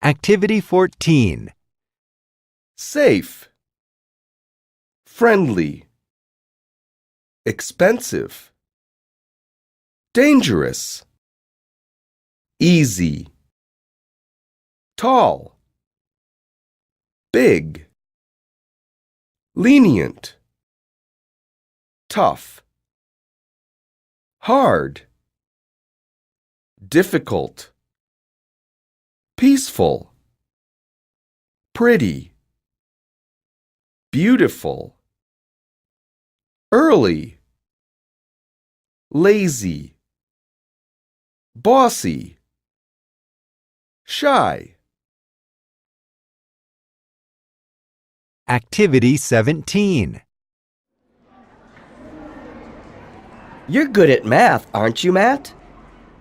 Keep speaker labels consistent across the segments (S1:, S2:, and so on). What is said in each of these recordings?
S1: Activity 14.
S2: Safe, friendly, expensive, dangerous, easy, tall, big, lenient, tough, hard, difficult, peaceful, pretty, beautiful, early, lazy, bossy, shy.
S1: Activity 17.
S3: You're good at math, aren't you, Matt?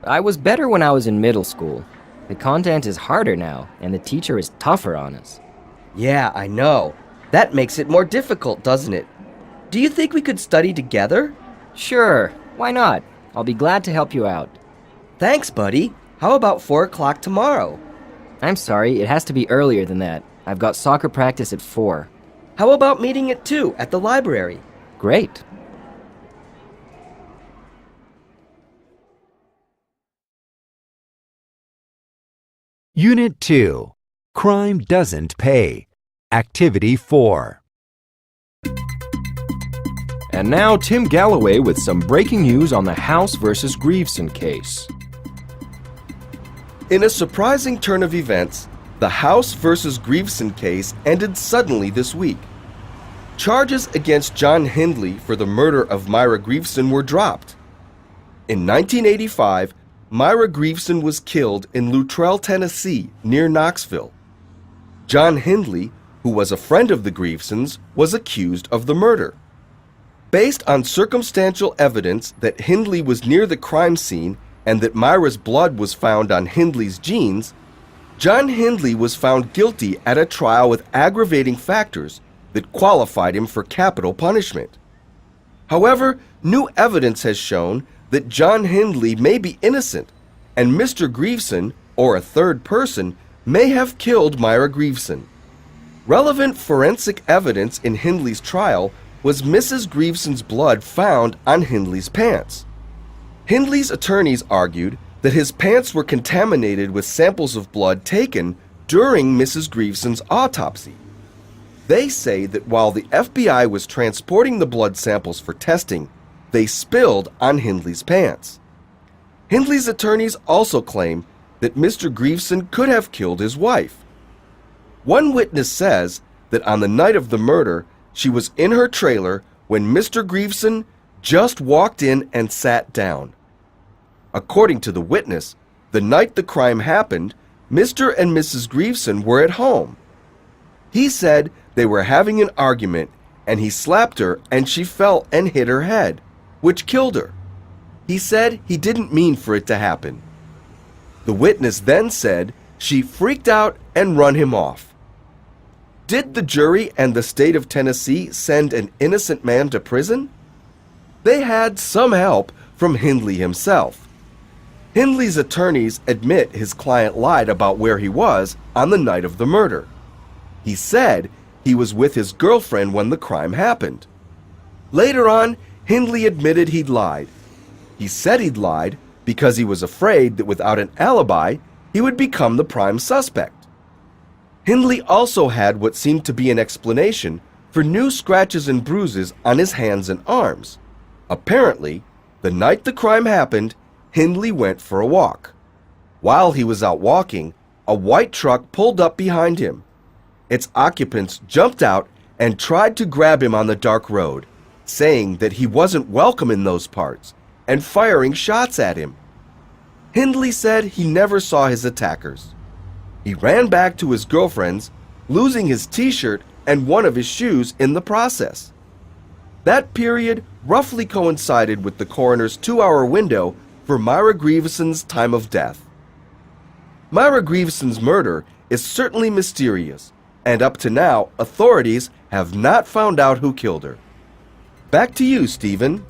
S4: I was better when I was in middle school. The content is harder now, and the teacher is tougher on us.
S3: Yeah, I know. That makes it more difficult, doesn't it? Do you think we could study together?
S4: Sure, why not? I'll be glad to help you out.
S3: Thanks, buddy. How about 4 o'clock tomorrow?
S4: I'm sorry, it has to be earlier than that. I've got soccer practice at 4.
S3: How about meeting at 2 at the library?
S4: Great.
S1: Unit 2. Crime doesn't pay. Activity 4.
S5: And now Tim Galloway with some breaking news on the House versus Grieveson case.
S2: In a surprising turn of events, the House versus Grieveson case ended suddenly this week. Charges against John Hindley for the murder of Myra Grieveson were dropped. In 1985, Myra Grieveson was killed in Luttrell, Tennessee, near Knoxville. John Hindley, who was a friend of the Grievesons, was accused of the murder. Based on circumstantial evidence that Hindley was near the crime scene and that Myra's blood was found on Hindley's jeans, John Hindley was found guilty at a trial with aggravating factors that qualified him for capital punishment. However, new evidence has shown that John Hindley may be innocent, and Mr. Grieveson, or a third person, may have killed Myra Grieveson. Relevant forensic evidence in Hindley's trial was Mrs. Grieveson's blood found on Hindley's pants. Hindley's attorneys argued that his pants were contaminated with samples of blood taken during Mrs. Grieveson's autopsy. They say that while the FBI was transporting the blood samples for testing, they spilled on Hindley's pants. Hindley's attorneys also claim that Mr. Grieveson could have killed his wife. One witness says that on the night of the murder, she was in her trailer when Mr. Grieveson just walked in and sat down. According to the witness, the night the crime happened, Mr. and Mrs. Grieveson were at home. He said they were having an argument and he slapped her and she fell and hit her head, which killed her. He said he didn't mean for it to happen. The witness then said she freaked out and run him off. Did the jury and the state of Tennessee send an innocent man to prison? They had some help from Hindley himself. Hindley's attorneys admit his client lied about where he was on the night of the murder. He said he was with his girlfriend when the crime happened. Later on, Hindley admitted he'd lied. He said he'd lied because he was afraid that without an alibi, he would become the prime suspect. Hindley also had what seemed to be an explanation for new scratches and bruises on his hands and arms. Apparently, the night the crime happened, Hindley went for a walk. While he was out walking, a white truck pulled up behind him. Its occupants jumped out and tried to grab him on the dark road, saying that he wasn't welcome in those parts, and firing shots at him. Hindley said he never saw his attackers. He ran back to his girlfriend's, losing his t-shirt and one of his shoes in the process. That period roughly coincided with the coroner's 2-hour window for Myra Grieveson's time of death. Myra Grieveson's murder is certainly mysterious, and up to now, authorities have not found out who killed her. Back to you, Stephen.